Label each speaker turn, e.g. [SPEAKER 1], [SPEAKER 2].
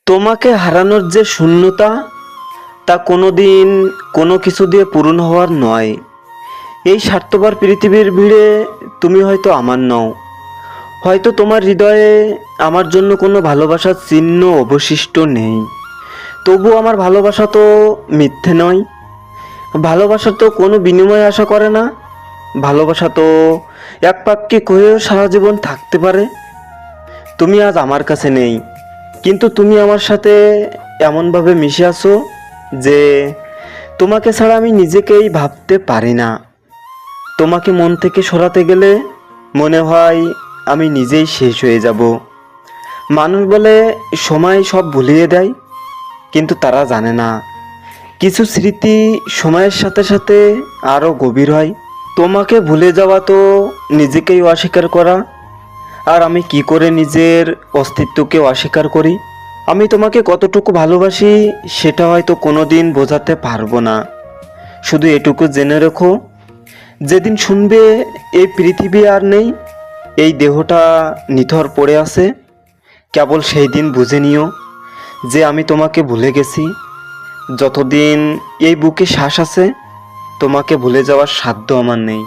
[SPEAKER 1] তোমাকে হারানোর যে শূন্যতা, তা কোনোদিন কোনো কিছু দিয়ে পূরণ হওয়ার নয়। এই স্বার্থপর পৃথিবীর ভিড়ে তুমি হয়তো আমার নও, হয়তো তোমার হৃদয়ে আমার জন্য কোনো ভালোবাসার চিহ্ন অবশিষ্ট নেই। তবু আমার ভালোবাসা তো মিথ্যে নয়। ভালোবাসা তো কোনো বিনিময় আশা করে না। ভালোবাসা তো এক পাক্ষিক হয়েও সারা জীবন থাকতে পারে। তুমি আজ আমার কাছে নেই, কিন্তু তুমি আমার সাথে এমনভাবে মিশে আছো যে তোমাকে ছাড়া আমি নিজেকেই ভাবতে পারি না। তোমাকে মন থেকে সরাতে গেলে মনে হয় আমি নিজেই শেষ হয়ে যাব। মানুষ বলে সময় সব ভুলিয়ে দেয়, কিন্তু তারা জানে না কিছু স্মৃতি সময়ের সাথে সাথে আরও গভীর হয়। তোমাকে ভুলে যাওয়া তো নিজেকেই অস্বীকার করা। আর আমি কি করে নিজের অস্তিত্বকে অস্বীকার করি? আমি তোমাকে কতটুকু ভালোবাসি সেটা হয়তো কোনোদিন বোঝাতে পারবো না। শুধু এটুকু জেনে রেখো, যেদিন শুনবে এই পৃথিবী আর নেই, এই দেহটা নিথর পড়ে আছে, কেবল সেই দিন বুঝে নিও যে আমি তোমাকে ভুলে গেছি। যতদিন এই বুকে শ্বাস আছে, তোমাকে ভুলে যাওয়ার সাধ্য আমার নেই।